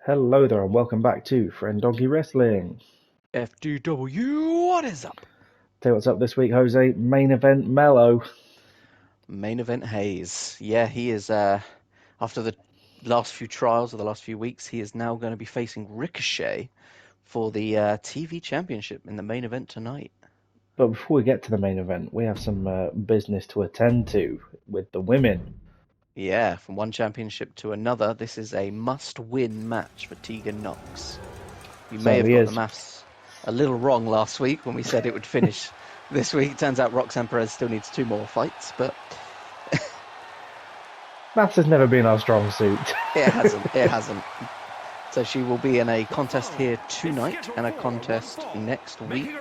Hello there and welcome back to Friend Donkey Wrestling. FDW, what is up? Tell you what's up this week, Jose. Main event Mello. Main event Hayes. Yeah, he is, after the last few trials of the last few weeks, he is now going to be facing Ricochet for the TV Championship in the main event tonight. But before we get to the main event, we have some business to attend to with the women. Yeah, from one championship to another, this is a must-win match for Tegan Knox. You may have got the maths a little wrong last week when we said it would finish this week. Turns out Roxanne Perez still needs 2 more fights, but Maths has never been our strong suit. It hasn't. So she will be in a contest here tonight and a contest next week.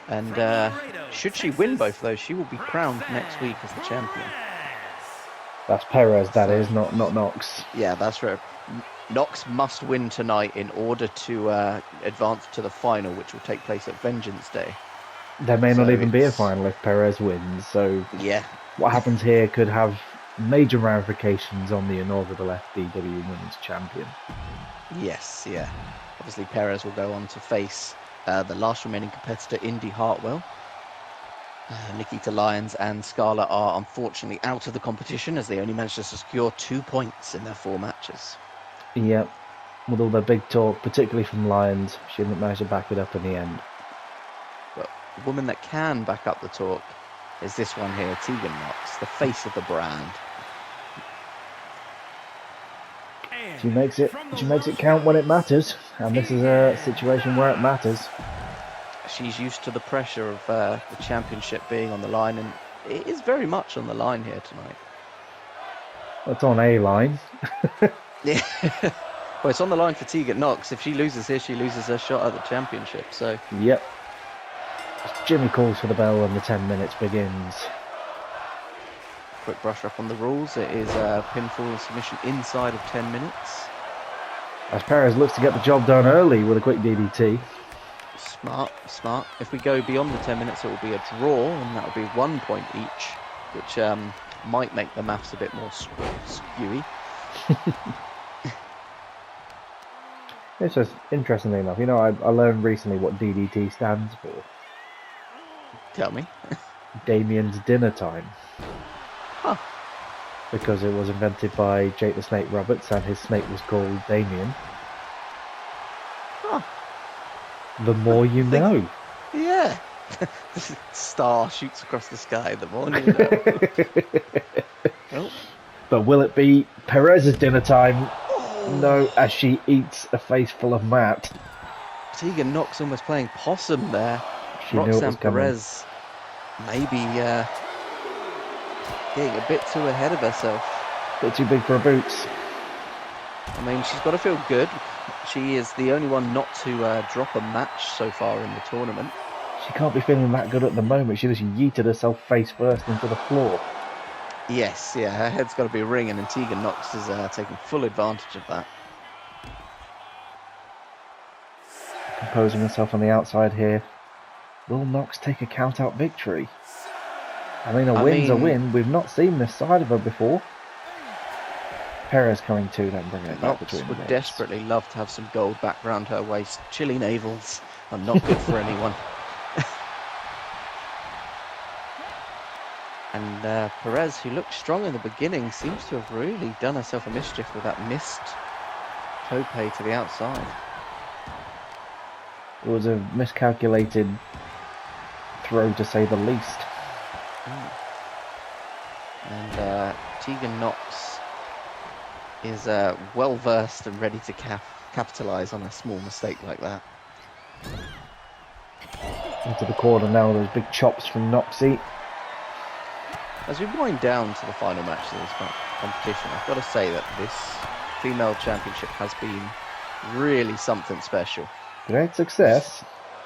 And should she win both of those, she will be crowned next week as the champion. That's Perez, that is, not Knox. Yeah, that's right. Knox must win tonight in order to advance to the final, which will take place at Vengeance Day. There may not even be a final if Perez wins, so yeah, what happens here could have major ramifications on the inaugural FDW Women's Champion. Yes, yeah. Obviously, Perez will go on to face the last remaining competitor, Indy Hartwell. Nikita Lyons and Scarlett are unfortunately out of the competition as they only managed to secure 2 points in their 4 matches. Yep, with all the big talk, particularly from Lyons, she didn't manage to back it up in the end. But the woman that can back up the talk is this one here, Tegan Knox, the face of the brand. She makes it count when it matters, and this is a situation where it matters. She's used to the pressure of the championship being on the line, and it is very much on the line here tonight. Well, it's on a line. Yeah. Well, it's on the line for Tegan Knox. If she loses here, she loses her shot at the championship. So. Yep. Jimmy calls for the bell when the 10 minutes begins. Quick brush up on the rules. It is a pinfall submission inside of 10 minutes. As Perez looks to get the job done early with a quick DDT. Smart. If we go beyond the 10 minutes, it will be a draw, and that will be 1 point each, which might make the maths a bit more skewy. It's just interestingly enough, I learned recently what DDT stands for. Tell me. Damien's Dinner Time. Huh. Because it was invented by Jake the Snake Roberts, and his snake was called Damien. Huh. The more you know. Yeah. Star shoots across the sky, the more you know. Oh. But will it be Perez's dinner time? No, as she eats a face full of Matt. Tegan Knox almost playing possum there. She Roxanne Perez maybe getting a bit too ahead of herself. A bit too big for her boots. I mean, she's got to feel good. She is the only one not to drop a match so far in the tournament. She can't be feeling that good at the moment. She just yeeted herself face first into the floor. Yes, yeah, her head's got to be ringing, and Tegan Knox is taking full advantage of that. Composing herself on the outside here. Will Knox take a count-out victory? I mean, a win's a win. We've not seen this side of her before. Perez coming to, then bringing it back between the would legs. Desperately love to have some gold back round her waist. Chilly navels are not good for anyone. And Perez, who looked strong in the beginning, seems to have really done herself a mischief with that missed tope to the outside. It was a miscalculated throw, to say the least. And Tegan Knox is well versed and ready to capitalise on a small mistake like that. Into the corner now, those big chops from Knoxy. As we wind down to the final match of this competition, I've got to say that this female championship has been really something special. Great success.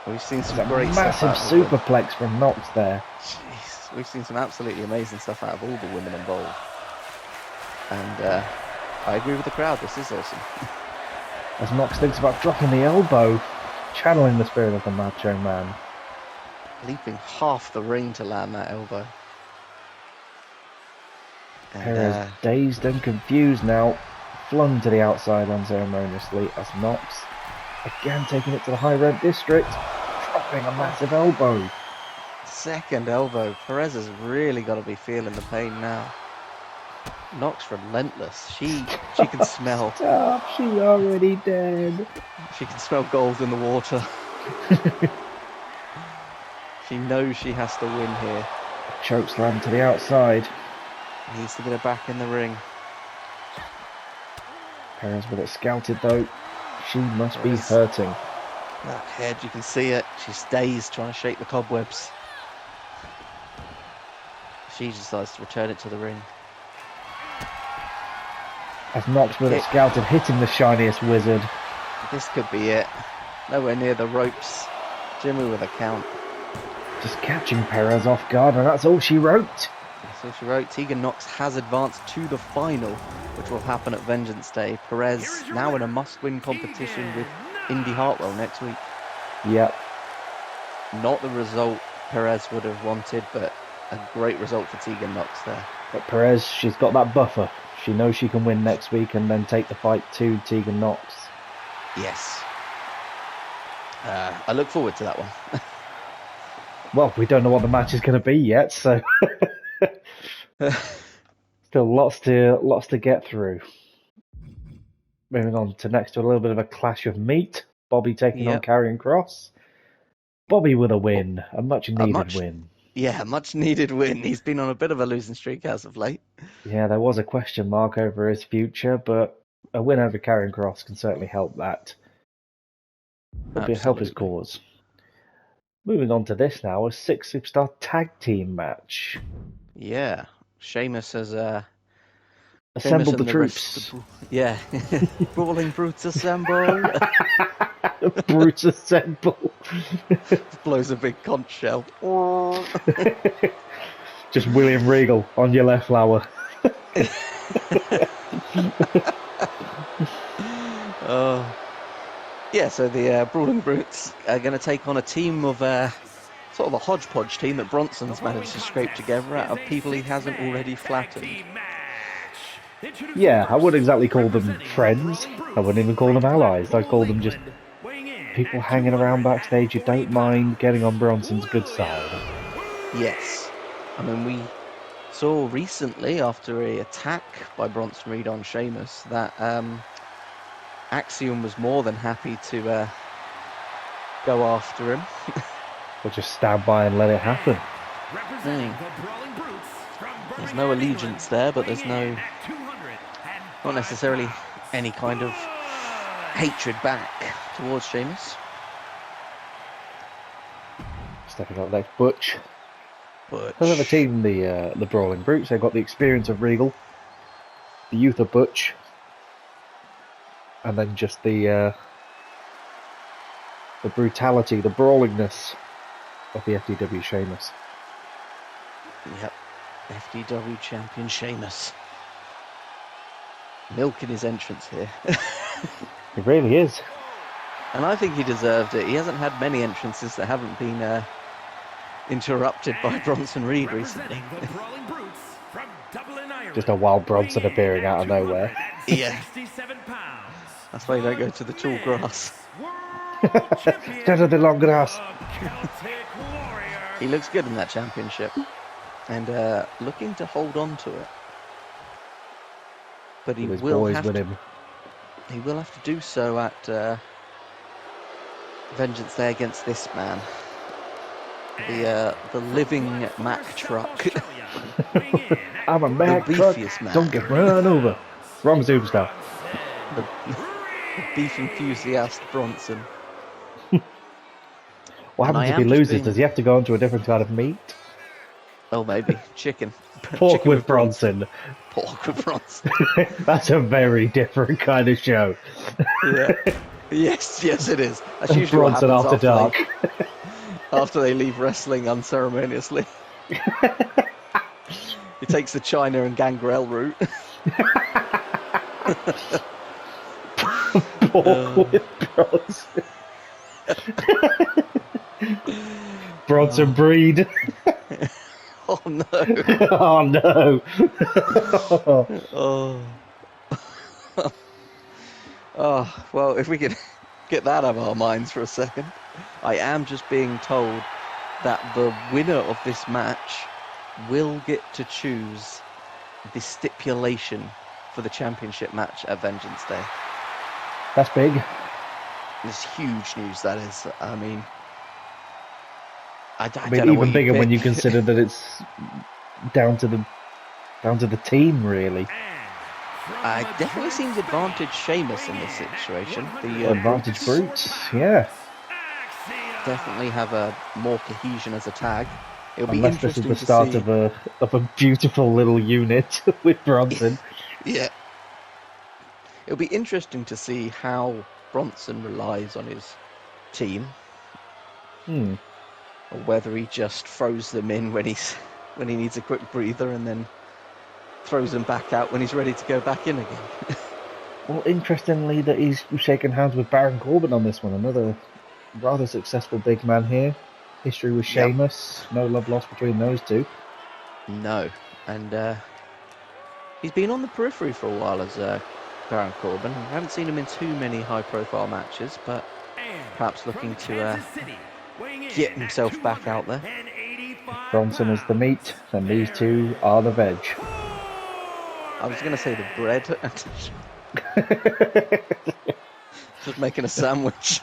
We've seen some great stuff. Massive superplex from Knox there. Jeez, we've seen some absolutely amazing stuff out of all the women involved. And I agree with the crowd, this is awesome. As Knox thinks about dropping the elbow, channeling the spirit of the Macho Man. Leaping half the ring to land that elbow. Perez dazed and confused now. flung to the outside unceremoniously as Knox, again taking it to the high rent district, dropping a massive elbow. Second elbow. Perez has really got to be feeling the pain now. Knox relentless. She can smell. Stop, she already dead. She can smell gold in the water. She knows she has to win here. Chokeslam to the outside. Needs to get her back in the ring. Perez with it scouted though. She must be Perez. hurting. That head, you can see it. She's dazed, trying to shake the cobwebs. She decides to return it to the ring. As Knox with it scouted, hitting the shiniest wizard. This could be it. Nowhere near the ropes. Jimmy with a count. Just catching Perez off guard, and that's all she wrote. That's all she wrote. Tegan Knox has advanced to the final, which will happen at Vengeance Day. Perez now in a must-win competition with Indy Hartwell next week. Yep. Not the result Perez would have wanted, but a great result for Tegan Knox there. But Perez, she's got that buffer. She knows she can win next week and then take the fight to Tegan Knox. Yes. I look forward to that one. Well, we don't know what the match is going to be yet, so still lots to get through. Moving on to next to a little bit of a clash of meat. Bobby taking on Karrion Kross. Bobby with a win, a much needed win. Yeah, much needed win. He's been on a bit of a losing streak as of late. Yeah, there was a question mark over his future, but a win over Karrion Kross can certainly help that. Help his cause. Moving on to this now, a 6 superstar tag team match. Yeah, Sheamus has assembled the troops. Yeah, Brawling Brutes assemble. Brutes assemble. Blows a big conch shell. Just William Regal on your left flower. Yeah, so the Brawling Brutes are going to take on a team of sort of a hodgepodge team that Bronson's managed to scrape together out of people he hasn't already flattened. Yeah, I wouldn't exactly call them friends. I wouldn't even call them allies. I'd call them just people hanging around backstage who don't mind getting on Bronson's good side. Yes. I mean, we saw recently, after an attack by Bronson Reed on Sheamus, that Axiom was more than happy to go after him. Or just stand by and let it happen. There's no allegiance there, but there's not necessarily any kind of hatred back towards Sheamus. Stepping up next, Butch. Another team, the Brawling Brutes. They've got the experience of Regal, the youth of Butch, and then just the brutality, the brawlingness of the FDW Sheamus. Yep, FDW champion Sheamus. Milking his entrance here. It really is. And I think he deserved it. He hasn't had many entrances that haven't been interrupted by Bronson Reed recently. Just a wild Bronson appearing out of nowhere. Yeah. That's why you don't go to the tall grass. Instead of the long grass. He looks good in that championship. And looking to hold on to it. But he will have to do so at Vengeance Day against this man. The living Mack truck. I'm a Mack truck. Man. Don't get run over. Wrong superstar. The beef enthusiast Bronson. What happens if he loses? Does he have to go onto a different kind of meat? Oh, maybe. Chicken. Pork Chicken with Bronson. Pork with Bronson. That's a very different kind of show. Yeah. Yes, it is. That's usually Bronson what after dark. After they leave wrestling unceremoniously. He takes the China and Gangrel route. Pork with Bronson. Bronson breed. Oh no. Oh no. Oh. Oh, well, if we could get that out of our minds for a second. I am just being told that the winner of this match will get to choose the stipulation for the championship match at Vengeance Day. That's big. It's huge news, that is. I mean, I don't mean, know even what you bigger when pick. you consider that it's down to the team, really. I definitely seems advantage Sheamus in this situation. The Advantage Brutes Brutes, yeah. definitely have a more cohesion as a tag. It'll be Unless this is interesting the to start see. of a beautiful little unit with Bronson. Yeah. It'll be interesting to see how Bronson relies on his team, or whether he just throws them in when he needs a quick breather and then throws them back out when he's ready to go back in again. Well, interestingly, that he's shaking hands with Baron Corbin on this one. Another rather successful big man here. History with Sheamus. No love lost between those two. No, and he's been on the periphery for a while as Baron Corbin. I haven't seen him in too many high-profile matches, but perhaps looking to get himself back out there. If Bronson is the meat, then these two are the veg. I was going to say the bread. Just making a sandwich.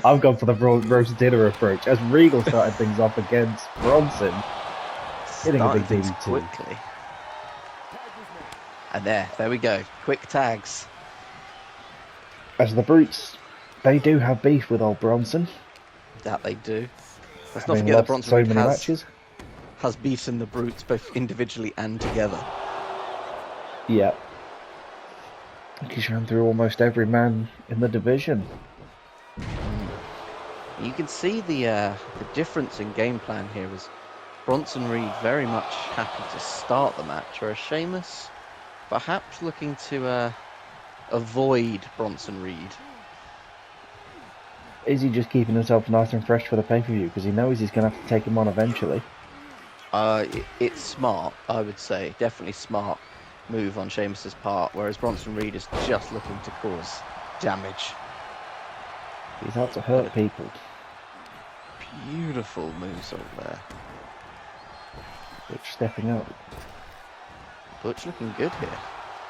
I've gone for the roast dinner approach. As Regal started things off against Bronson, hitting a big things DDT. quickly. And there we go. Quick tags. As the Brutes, they do have beef with old Bronson. That they do. Let's Having not forget that lost Bronson so Reed many matches. has beaten the Brutes both individually and together. Yeah. He's run through almost every man in the division. You can see the difference in game plan here was Bronson Reed very much happy to start the match, whereas Sheamus perhaps looking to avoid Bronson Reed. Is he just keeping himself nice and fresh for the pay-per-view? Because he knows he's going to have to take him on eventually. It's smart, I would say. Definitely smart move on Sheamus's part, whereas Bronson Reed is just looking to cause damage. He's out to hurt people. Beautiful moves over there. Butch stepping up. Butch looking good here.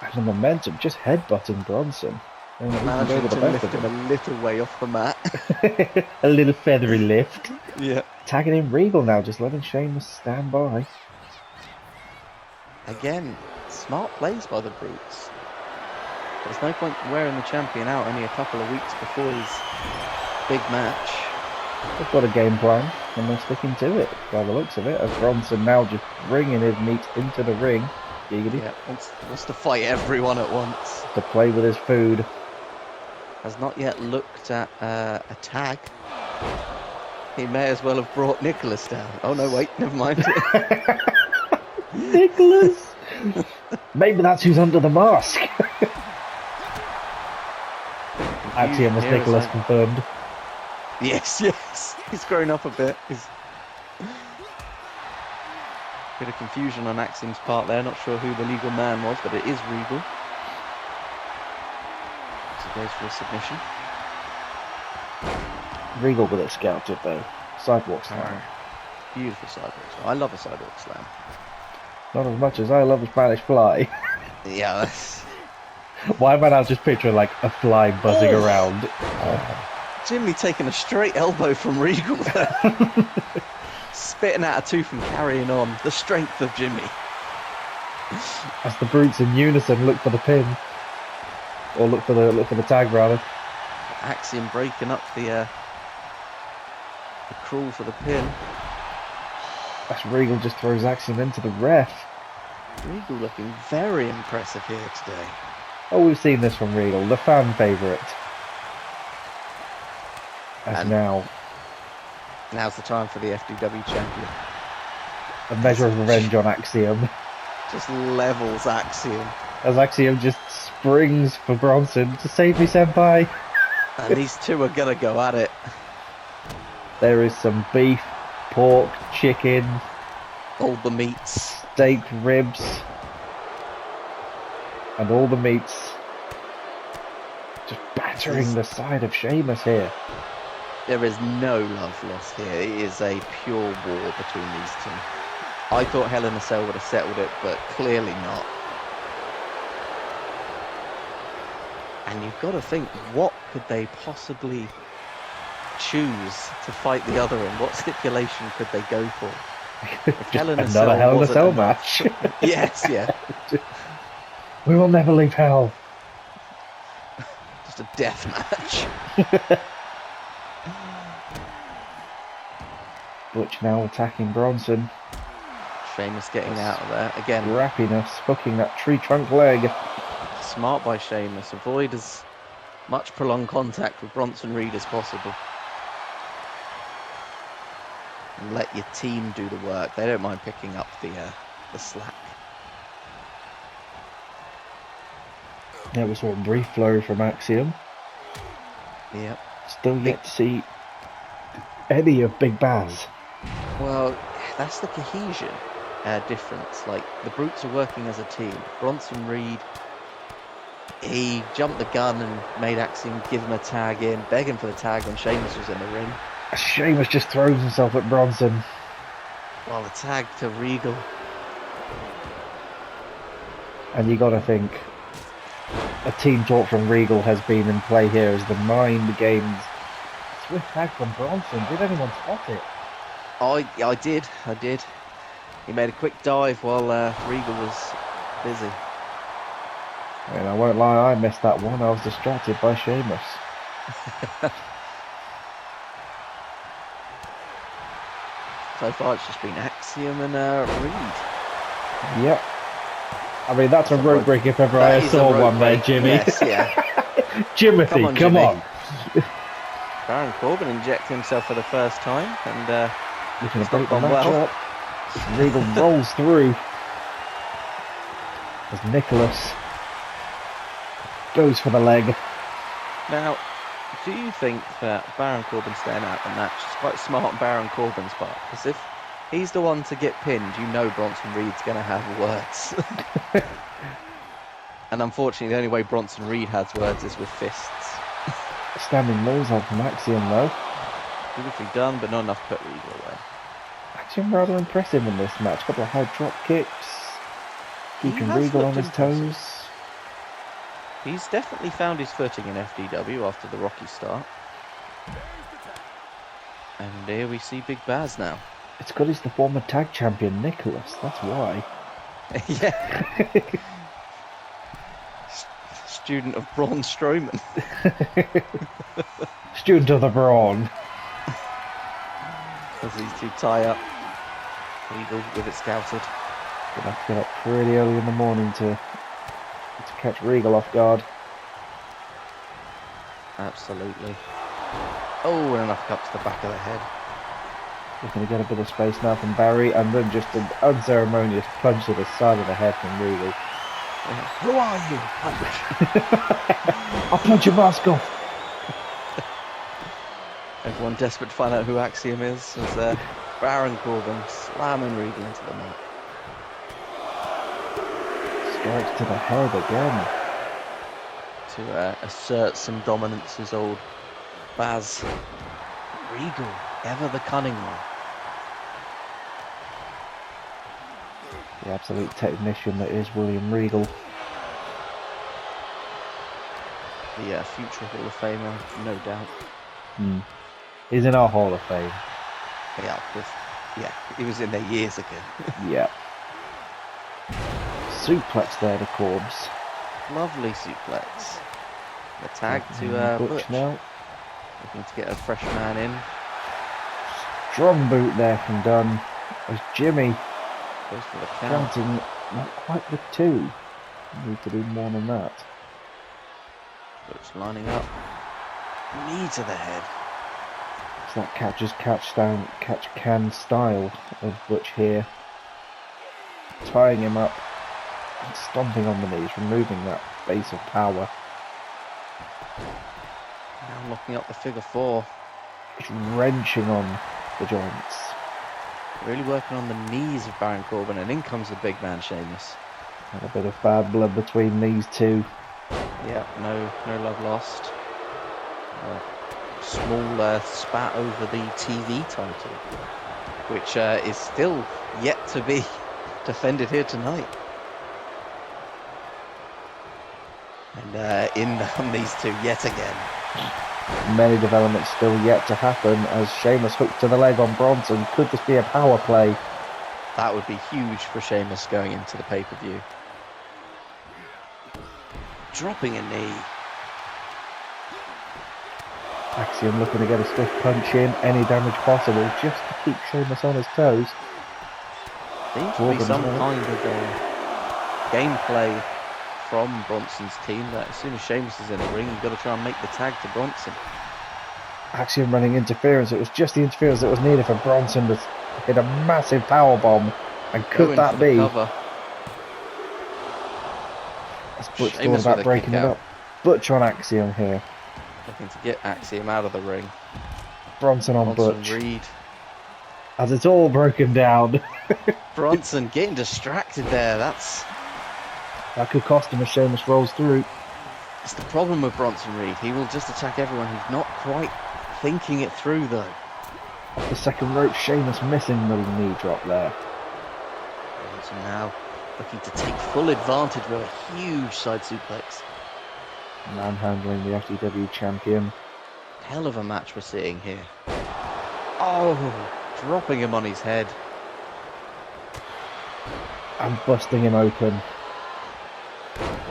And the momentum, just headbutting Bronson. Managing to lift him a little way off the mat. A little feathery lift. Yeah. Tagging in Regal now, just letting Sheamus stand by. Again, smart plays by the Brutes. There's no point wearing the champion out only a couple of weeks before his big match. They've got a game plan, and they're sticking to it, by the looks of it, as Bronson now just bringing his meat into the ring. Giggity. Yeah, wants to fight everyone at once. To play with his food. Has not yet looked at a tag. He may as well have brought Nicholas down. Oh no, wait, never mind. Nicholas! Maybe that's who's under the mask. Axiom was Nicholas confirmed. Yes. He's grown up a bit. Bit of confusion on Axiom's part there. Not sure who the legal man was, but it is Regal. So goes for a submission. Regal with it scouted though. Sidewalk slam. Beautiful sidewalk slam. I love a sidewalk slam. Not as much as I love a Spanish fly. Yeah, that's... Why am I now just picturing like a fly buzzing around? Jimmy taking a straight elbow from Regal there. Spitting out a tooth and carrying on. The strength of Jimmy. As the Brutes in unison look for the pin. Or look for the tag rather. Axiom breaking up the crawl for the pin. As Regal just throws Axiom into the ref. Regal looking very impressive here today. Oh, we've seen this from Regal, the fan favourite. Now's the time for the FDW champion. A measure of revenge on Axiom. Just levels Axiom. As Axiom just springs for Bronson to save me, senpai. And these two are gonna go at it. There is some beef, pork, chicken, all the meats, steak, ribs, and all the meats. Just battering the side of Sheamus here. There is no love lost here. It is a pure war between these two. I thought Hell in a Cell would have settled it, but clearly not. And you've got to think, what could they possibly choose to fight the other in? What stipulation could they go for? If Hell in a Cell Hell in a wasn't Cell enough- match. Yes, yeah. We will never leave hell. Just a death match. Butch now attacking Bronson. Sheamus getting out of there. Again, Rappiness, hooking that tree trunk leg. smart by Sheamus. Avoid as much prolonged contact with Bronson Reed as possible. And let your team do the work. They don't mind picking up the slack. There was one brief flow from Axiom. Yep. Still yet to see any of Big Baz. Well, that's the cohesion difference. Like, the Brutes are working as a team. Bronson Reed, he jumped the gun and made Axiom give him a tag in, begging for the tag when Sheamus was in the ring. Sheamus just throws himself at Bronson. Well, the tag to Regal. And you got to think, a team talk from Regal has been in play here as the mind games. Swift tag from Bronson. Did anyone spot it? I did. He made a quick dive while Regal was busy. And I won't lie, I missed that one. I was distracted by Sheamus. So far, it's just been Axiom and Reed. Yep. I mean, that's a rope break if ever I saw one there, Jimmy. Yes, yeah. Timothy, come on. Baron Corbin injected himself for the first time, and Looking to it's not break the gone match well. up. Regal rolls through as Nicholas goes for the leg. Now, do you think that Baron Corbin staying out of the match is quite smart on Baron Corbin's part? Because if he's the one to get pinned, you know Bronson Reed's going to have words. And unfortunately, the only way Bronson Reed has words is with fists. Standing moonsault from Axiom though. Beautifully done, but not enough to put Regal away. Axiom rather impressive in this match. Couple of high drop kicks. He Keeping has Regal on looked his toes. impressive. He's definitely found his footing in FDW after the rocky start. And here we see Big Baz now. It's because he's the former tag champion, Nicholas. That's why. Yeah. Student of Braun Strowman. Student of the Brawn. As these two tie up. Regal with it scouted. Gonna have to get up pretty early in the morning to catch Regal off guard. Absolutely. Oh, and an uppercut to the back of the head. Looking to get a bit of space now from Barry, and then just an unceremonious punch to the side of the head from Regal. Who are you? I'll punch your mask off. Everyone desperate to find out who Axiom is, as Baron Corbin slamming Regal into the mat. Strikes to the head again. To assert some dominance as old Baz. Regal, ever the cunning one. The absolute technician that is William Regal. The future Hall of Famer, no doubt. He's in our Hall of Fame. Yeah, he was in there years ago. Yeah. Suplex there to Corbs. Lovely suplex. The tag to Butch. Now. Looking to get a fresh man in. Strong boot there from Dunn. As Jimmy Goes for the count. counting not quite the 2. Need to do more than that. Butch lining up. Knee to the head. It's that catch can style of Butch here. Tying him up and stomping on the knees, removing that base of power. Now locking up the figure 4. Just wrenching on the joints. Really working on the knees of Baron Corbin, and in comes the big man Sheamus. And a bit of bad blood between these two. Yeah, no love lost. Small spat over the TV title, which is still yet to be defended here tonight. And in on these two yet again. Many developments still yet to happen as Sheamus hooked to the leg on Bronson. Could this be a power play? That would be huge for Sheamus going into the pay-per-view. Dropping a knee. Axiom looking to get a swift punch in, any damage possible, just to keep Sheamus on his toes. Seems to be some kind of gameplay from Bronson's team that as soon as Sheamus is in the ring, you've got to try and make the tag to Bronson. Axiom running interference. It was just the interference that was needed for Bronson to hit a massive power bomb. And could that be? That's Butch all about breaking it up. Butch on Axiom here. Looking to get Axiom out of the ring. Bronson on Butch. Reed. As it's all broken down. Bronson getting distracted there. That could cost him as Sheamus rolls through. It's the problem with Bronson Reed. He will just attack everyone who's not quite thinking it through, though. Off the second rope, Sheamus missing the knee drop there. Bronson now looking to take full advantage with a huge side suplex. Manhandling the FDW champion. Hell of a match we're seeing here. Oh, dropping him on his head. And busting him open.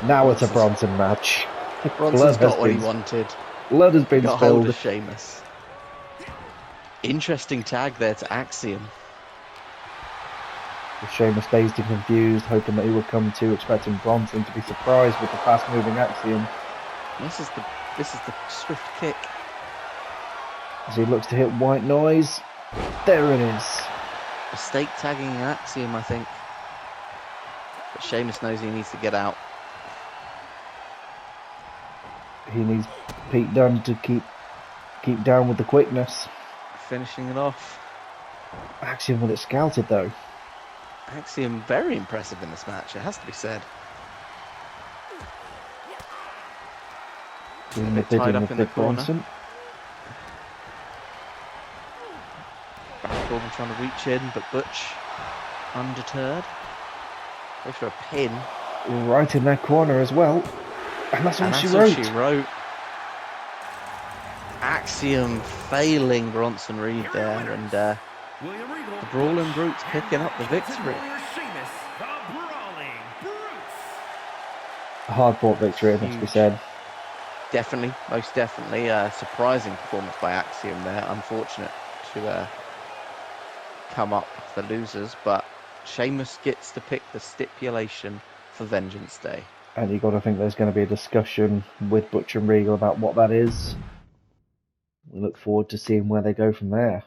Now it's a Bronson match. Bronson's got what he wanted. Blood has been got spilled. Hold of Sheamus. Interesting tag there to Axiom. Sheamus dazed and confused, hoping that he would come to, expecting Bronson to be surprised with the fast-moving Axiom. This is the swift kick. As he looks to hit white noise. There it is. Mistake tagging Axiom, I think. But Sheamus knows he needs to get out. He needs Pete Dunne to keep down with the quickness. Finishing it off. Axiom with it scouted though. Axiom very impressive in this match, it has to be said. Doing the bidding of Big Bronson. Baron Corbin trying to reach in, but Butch undeterred. Goes for a pin. Right in that corner as well. And that's all she wrote. Axiom failing Bronson Reed there, and the Brawling Brutes picking up the victory. A hard-fought victory, it must be said. Definitely, most definitely. Surprising performance by Axiom there. Unfortunate to come up the losers, but Sheamus gets to pick the stipulation for Vengeance Day. And you've got to think there's going to be a discussion with Butch and Regal about what that is. We look forward to seeing where they go from there.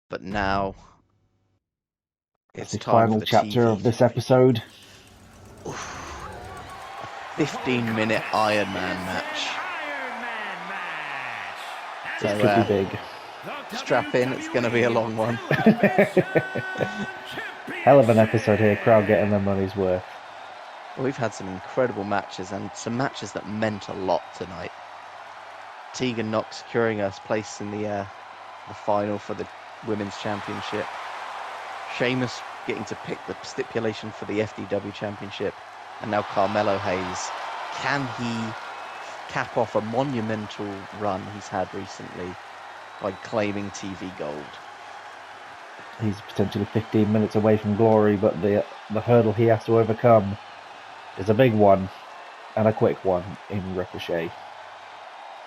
But now it's the final chapter of this episode. 15-minute Iron Man match. This could be big. Strap in, it's going to be a long one. Hell of an episode here, crowd getting their money's worth. We've had some incredible matches and some matches that meant a lot tonight. Tegan Knox securing us place in the final for the Women's Championship. Sheamus getting to pick the stipulation for the FDW Championship. And now Carmelo Hayes. Can he cap off a monumental run he's had recently by claiming TV gold? He's potentially 15 minutes away from glory, but the hurdle he has to overcome is a big one and a quick one in Ricochet.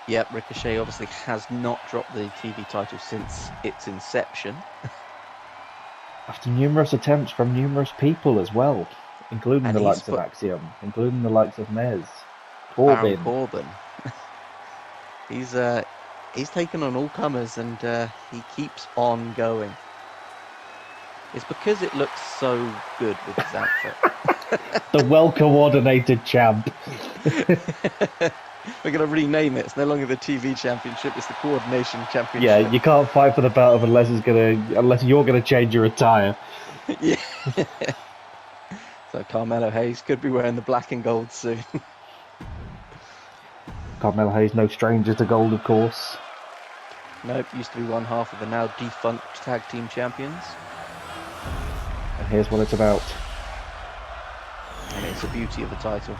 Yep, Ricochet obviously has not dropped the TV title since its inception. After numerous attempts from numerous people as well, including the likes of Axiom, including the likes of Mez, Corbin. He's taken on all comers and he keeps on going. It's because it looks so good with his outfit. The well-coordinated champ. We're going to rename it. It's no longer the TV Championship. It's the Coordination Championship. Yeah, you can't fight for the belt unless you're gonna change your attire. Yeah. So Carmelo Hayes could be wearing the black and gold soon. Carmelo Hayes, no stranger to gold, of course. Nope, used to be one half of the now defunct tag team champions. And here's what it's about. And it's the beauty of the title.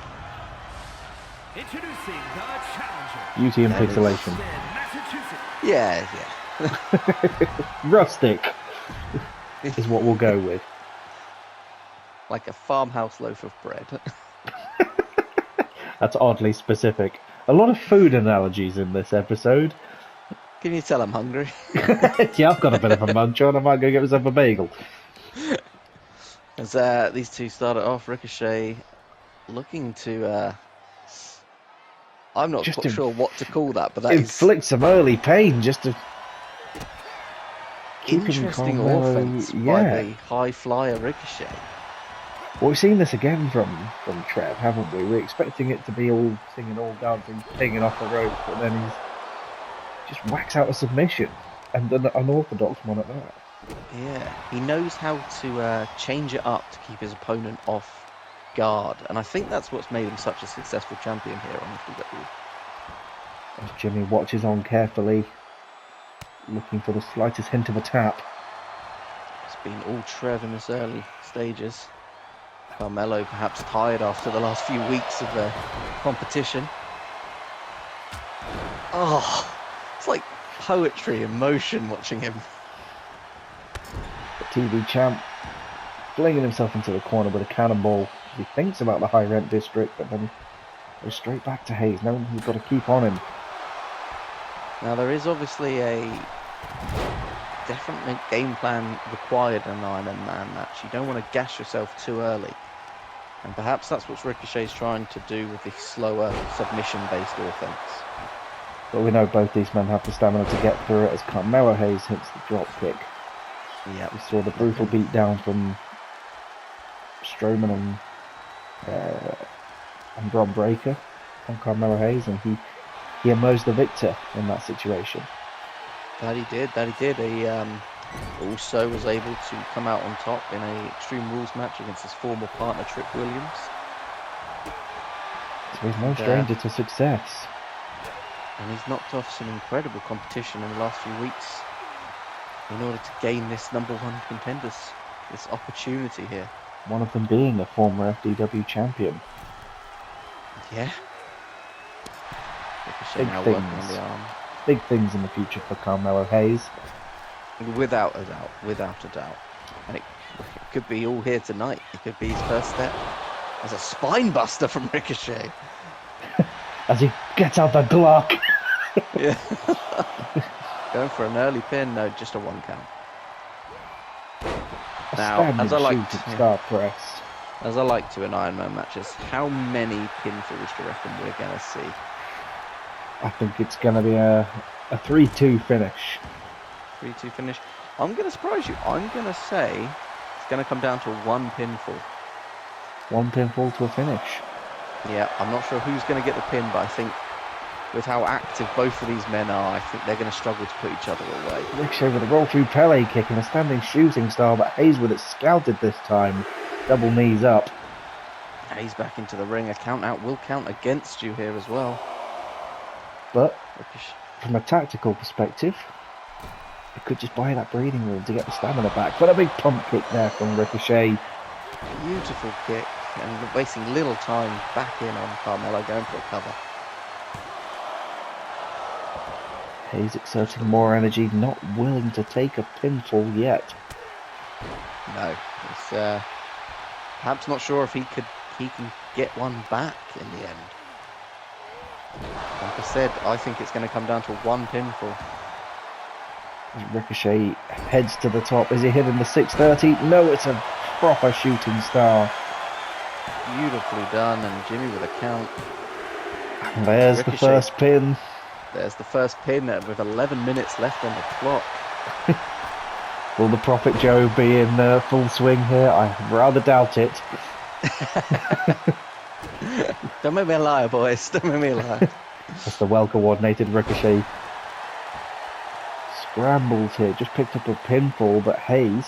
Introducing the challenger. Beauty and pixelation. Yeah. Rustic is what we'll go with. Like a farmhouse loaf of bread. That's oddly specific. A lot of food analogies in this episode. Can you tell I'm hungry? Yeah, I've got a bit of a munch on. I might go get myself a bagel. As these two started off, Ricochet looking to... I'm not Just quite sure what to call that, but that is inflict some early pain just to... interesting offense by the high flyer Ricochet. Well, we've seen this again from Trev, haven't we? We're expecting it to be all singing, all dancing, pinging off the rope, but then he's just whacks out a submission, and an unorthodox one at that. Yeah, he knows how to change it up to keep his opponent off guard, and I think that's what's made him such a successful champion here on FDW. As Jimmy watches on carefully, looking for the slightest hint of a tap. It's been all Trev in this early stages. Carmelo perhaps tired after the last few weeks of the competition. Oh, it's like poetry in motion watching him. The TV champ flinging himself into the corner with a cannonball. He thinks about the high rent district, but then goes straight back to Hayes, knowing he's got to keep on him. Now there is obviously a definite game plan required in an Iron Man match. You don't want to gash yourself too early. And perhaps that's what Ricochet's trying to do with the slower submission-based offense. But we know both these men have the stamina to get through it as Carmelo Hayes hits the drop kick. Yeah, We saw the brutal beat down from Strowman and Bron Breakker on Carmelo Hayes, and he emerged the victor in that situation. that he did. He also was able to come out on top in a Extreme Rules match against his former partner Trick Williams. So he's no stranger to success. And he's knocked off some incredible competition in the last few weeks in order to gain this #1 contenders, this opportunity here. One of them being a former FDW champion. Yeah. Ricochet Big now things. working on the arm. Big things in the future for Carmelo Hayes. Without a doubt. And it could be all here tonight. It could be his first step as a spine buster from Ricochet. As he gets out the Glock. Yeah. Going for an early pin, no, just a 1 count. A Now, as I like shooting star press. As I like to in Iron Man matches, how many pinfalls do you reckon we're going to see? I think it's going to be a 3-2 finish. 3-2 finish. I'm going to surprise you. I'm going to say it's going to come down to 1 pinfall. 1 pinfall to a finish. Yeah, I'm not sure who's going to get the pin, but I think with how active both of these men are, I think they're going to struggle to put each other away. Ricochet with a roll through Pele kick and a standing shooting star, but Hayes with it scouted this time. Double knees up. Hayes back into the ring. A count out will count against you here as well. But Ricochet. from a tactical perspective, it could just buy that breathing room to get the stamina back. But a big pump kick there from Ricochet. Beautiful kick, and wasting little time back in on Carmelo, going for a cover. Hayes exerting more energy, not willing to take a pinfall yet. No, it's perhaps not sure if he can get one back in the end. Like I said, I think it's going to come down to 1 pinfall. Ricochet heads to the top. Is he hitting the 630? No, it's a proper shooting star. Beautifully done, and Jimmy with a count. And there's Ricochet. the first pin. There's the first pin with 11 minutes left on the clock. Will the Prophet Joe be in full swing here? I rather doubt it. Don't make me a liar, boys. Don't make me a liar. That's the well-coordinated Ricochet. Scrambles here. Just picked up a pinfall, but Hayes,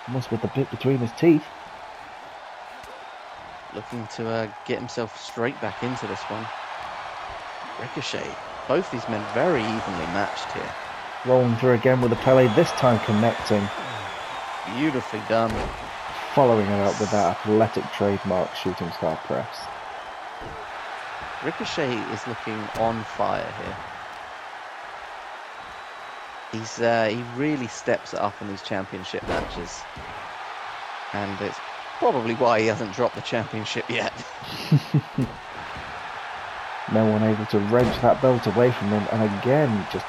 almost with the bit between his teeth. Looking to get himself straight back into this one. Ricochet. Both these men very evenly matched here. Rolling through again with the Pele, this time connecting. Beautifully done. Following it up with that athletic trademark shooting star press. Ricochet is looking on fire here. He really steps it up in these championship matches. And it's probably why he hasn't dropped the championship yet. No one able to wrench that belt away from him, and again, just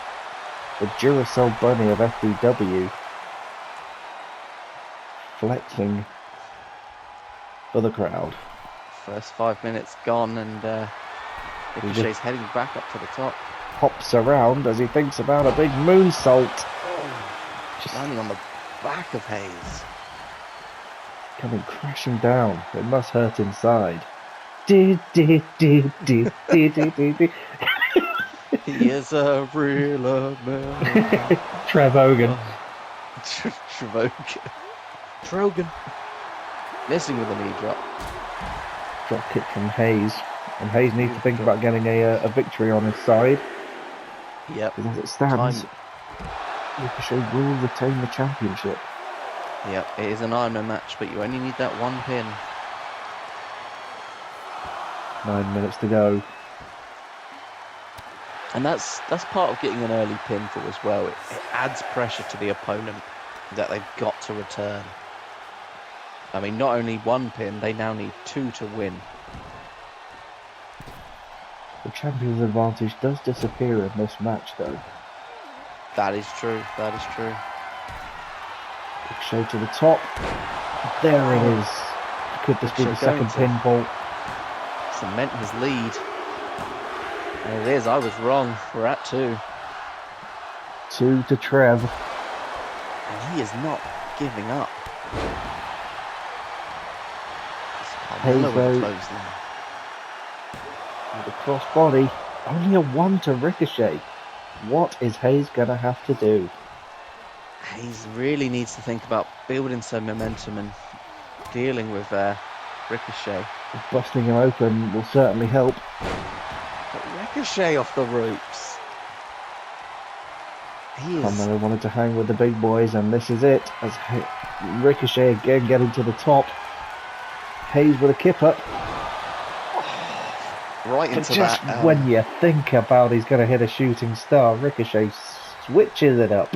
the Duracell bunny of FDW flexing for the crowd. First 5 minutes gone, and Ricochet's heading back up to the top. Hops around as he thinks about a big moonsault. Just landing on the back of Hayes. Coming crashing down. It must hurt inside. He is a real American. Trev Hogan. Trogan. Missing with a knee drop. Drop kick from Hayes. And Hayes needs to think about getting a victory on his side. Yep. Because as it stands, Ricochet will retain the championship. Yep, it is an Ironman match, but you only need that one pin. 9 minutes to go. And that's part of getting an early pinfall as well. It adds pressure to the opponent that they've got to return. I mean, not only one pin, they now need 2 to win. The champion's advantage does disappear in this match, though. That is true. That is true. Ricochet to the top. There it is. Could this be the second pinfall? Cement his lead. And it is. I was wrong. We're at 2. 2 to Trev. And he is not giving up. Hayes though, with a cross body, only a 1 to Ricochet. What is Hayes gonna have to do? Hayes really needs to think about building some momentum and dealing with Ricochet. Busting him open will certainly help. But Ricochet off the ropes. He is. Carmelo wanted to hang with the big boys, and this is it. As Ricochet again getting to the top. Hayes with a kip up. Right But into just that. when you think about he's going to hit a shooting star, Ricochet switches it up.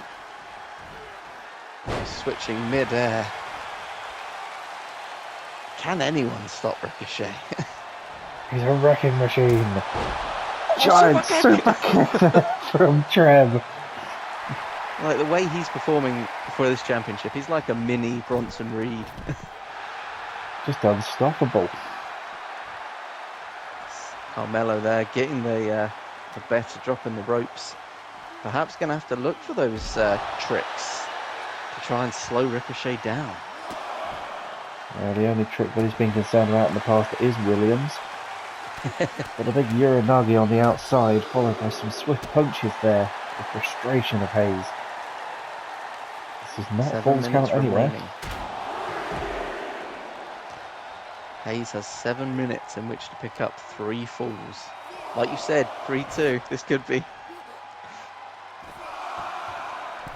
Switching mid-air. Can anyone stop Ricochet? He's a wrecking machine. Giant super kick from Trev. Like the way he's performing for this championship, he's like a mini Bronson Reed. Just unstoppable. Carmelo there getting the better drop in the ropes. Perhaps going to have to look for those tricks to try and slow Ricochet down. The only trick that he's been concerned about in the past is Williams. But a big Uranagi on the outside, followed by some swift punches there. The frustration of Hayes. This is not a falls count anywhere. Hayes has 7 minutes in which to pick up 3 falls. Like you said, 3-2. This could be.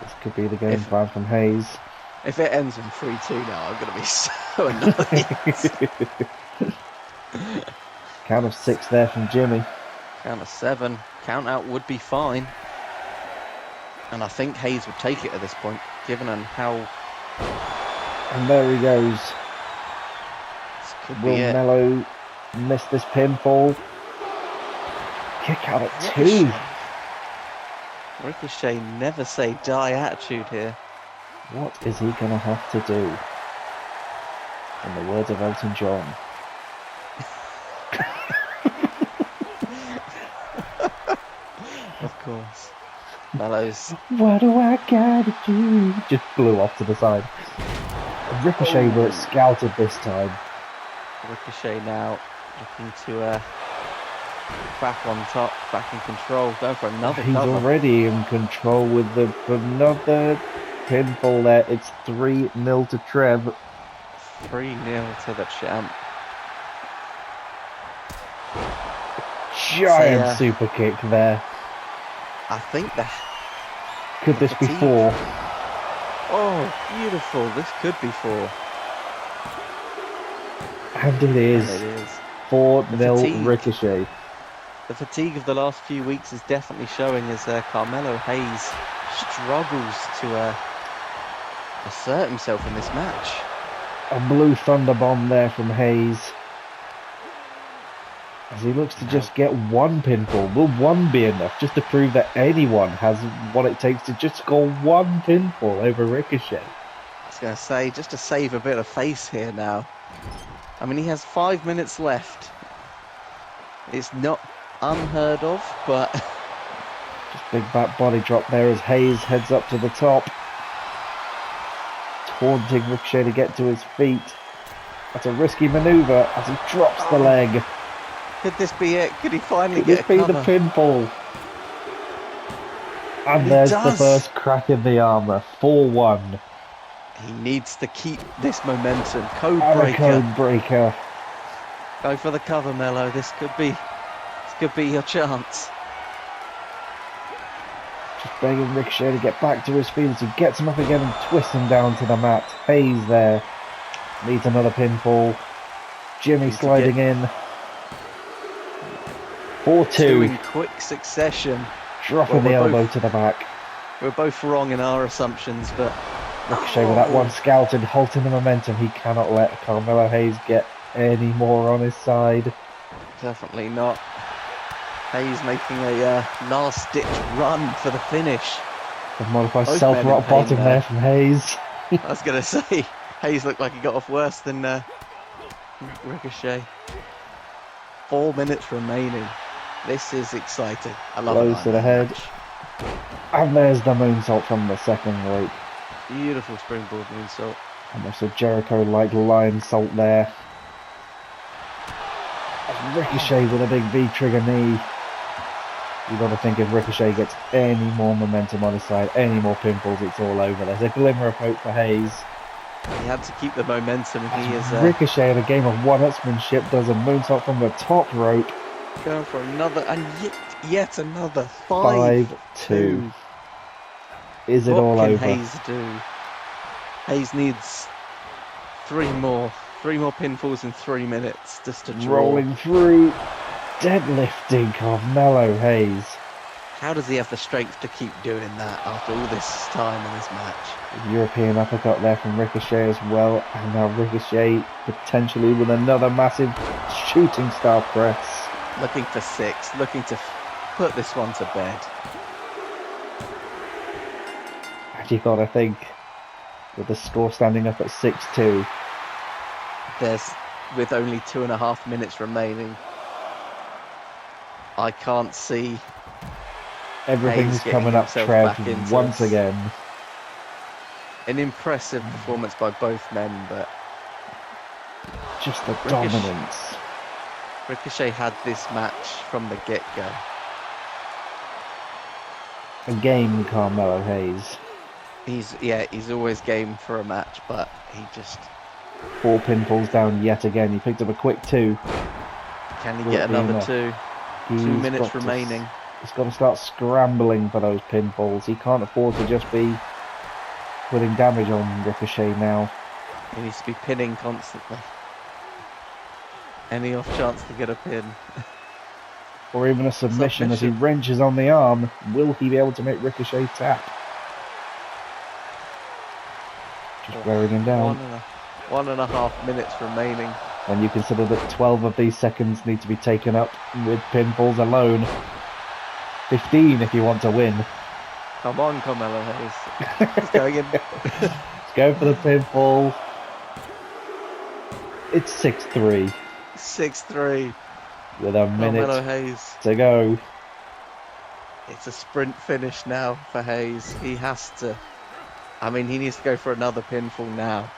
This could be the game plan from Hayes. If it ends in 3-2 now, I'm going to be so annoyed. Count of 6 there from Jimmy. Count of 7. Count out would be fine. And I think Hayes would take it at this point, given how... And there he goes. This could Will be it. Mello miss this pinfall? Kick out at 2. Ricochet never say die attitude here. What is he going to have to do? In the words of Elton John. Of course. Mellows. What do I gotta do? Just blew off to the side. Ricochet were it scouted this time. Ricochet now looking to back on top, back in control, going for another He's cover. already in control with another pinfall there. It's 3-0 to Trev. 3-0 to the champ. Giant super kick there. I think that... Could this be fatigue. 4? Oh, beautiful. This could be 4. And it is. And it is. 4-0 Ricochet. The fatigue of the last few weeks is definitely showing as Carmelo Hayes struggles to assert himself in this match. A blue thunder bomb there from Hayes. As he looks to just get 1 pinfall. Will 1 be enough just to prove that anyone has what it takes to just score 1 pinfall over Ricochet? I was going to say, just to save a bit of face here now. I mean, he has 5 minutes left. It's not unheard of, but... Just big back body drop there as Hayes heads up to the top. Taunting Ricochet to get to his feet. That's a risky manoeuvre as he drops the leg. Could this be it? Could he finally Could get this a be cover? the pinfall? And He there's the does. first crack in the armour. 4-1. He needs to keep this momentum. Code And a breaker. code breaker. Go for the cover, Mello. This could be your chance. Just begging Ricochet to get back to his feet as he gets him up again and twists him down to the mat. Hayes there. Needs another pinfall. Jimmy Needs to sliding in. 4-2. 2 in quick succession. Dropping the elbow to the back. We're both wrong in our assumptions, but Ricochet with that one scouted, halting the momentum. He cannot let Carmelo Hayes get any more on his side. definitely not. Hayes making a last-ditch run for the finish. The modified Both self men in rock pain bottom there. there from Hayes. I was going to say, Hayes looked like he got off worse than Ricochet. 4 minutes remaining. This is exciting. I love Close to the head. And there's the moonsault from the second rope. Beautiful springboard moonsault. And there's a Jericho-like lion salt there. Ricochet with a big V-trigger knee. You've got to think if Ricochet gets any more momentum on his side, any more pinfalls, it's all over. There's a glimmer of hope for Hayes. He had to keep the momentum. He is Ricochet in a game of one-upsmanship does a moonsault from the top rope. going for another, and yet another 5-2. Is it all What over? can Hayes do? Hayes needs 3 more pinfalls in 3 minutes just to draw. Rolling through, deadlifting Carmelo Hayes. How does he have the strength to keep doing that after all this time in this match? European uppercut there from Ricochet as well, and now Ricochet potentially with another massive shooting star press. Looking for 6, looking to put this one to bed. And you gotta think, with the score standing up at 6-2, There's, with only 2.5 minutes remaining, I can't see everything's Hayes getting coming up himself back Trev into once this. again. An impressive performance by both men, but Just the dominance. Ricochet had this match from the get-go. A game, Carmelo Hayes. He's always game for a match, but he just... 4 pinfalls down yet again. He picked up a quick 2. Can he Will get it be another enough? 2? He's 2 minutes got to remaining. He's got to start scrambling for those pinfalls. He can't afford to just be putting damage on Ricochet now. He needs to be pinning constantly. Any off chance to get a pin. Or even a submission as he wrenches on the arm. Will he be able to make Ricochet tap? Just wearing him down. 1.5 minutes remaining. When you consider that 12 of these seconds need to be taken up with pinfalls alone. 15 if you want to win. Come on, Carmelo Hayes. He's going in. Let's go for the pinfall. It's 6-3 6-3. with a Carmelo minute Hayes. to go. It's a sprint finish now for Hayes. He has to. I mean, he needs to go for another pinfall now.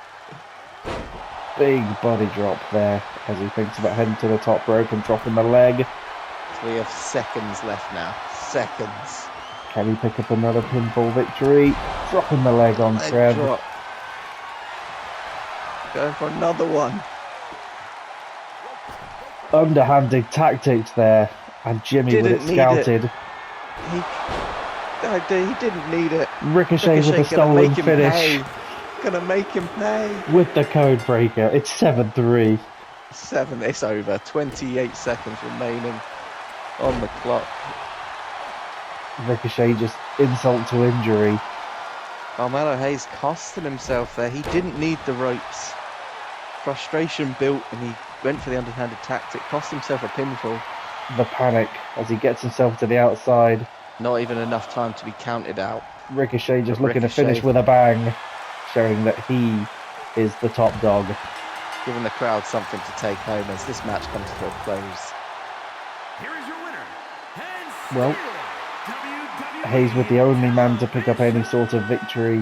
Big body drop there as he thinks about heading to the top rope and dropping the leg. So we have seconds left now. Seconds. Can he pick up another pinfall victory? Dropping the leg on Leg Trev. drop. Going for another one. Underhanded tactics there And Jimmy with it Didn't need it. scouted. He didn't need it. Ricochet with a gonna stolen make him finish. pay. Gonna make him pay. With the code breaker. It's 7-3. 7, it's over. 28 seconds remaining on the clock. Ricochet just insult to injury. Carmelo Hayes costing himself there. He didn't need the ropes. Frustration built and he went for the underhanded tactic. Cost himself a pinfall. The panic as he gets himself to the outside. Not even enough time to be counted out. Ricochet just But looking to finish with a bang. Showing that he is the top dog. Giving the crowd something to take home as this match comes to a close. Here is your winner. And Well, WWE Hayes was the only man to pick up any sort of victory,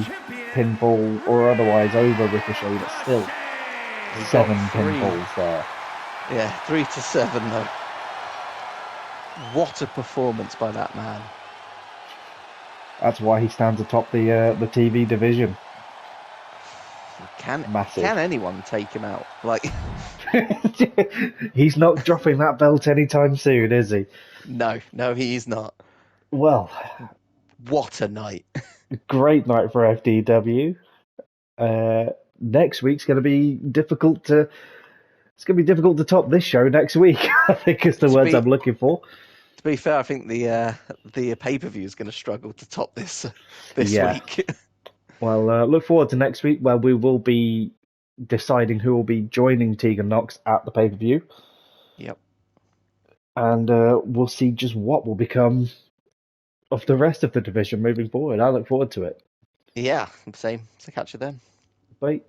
pinfall, or otherwise over Ricochet, but still, He got 7 3. pinfalls there. Yeah, 3-7 though. What a performance by that man. That's why he stands atop the TV division. Massive. Can anyone take him out? Like, He's not dropping that belt anytime soon, is he? no, he is not. Well, What a night. great night for FDW. Next week's going to be difficult to. It's going to be difficult to top this show next week. I think is the words I'm looking for. To be fair, I think the pay-per-view is going to struggle to top this Yeah. week. Well, look forward to next week where we will be deciding who will be joining Tegan Knox at the pay-per-view. Yep. And we'll see just what will become of the rest of the division moving forward. I look forward to it. Yeah, same. So catch you then. Bye.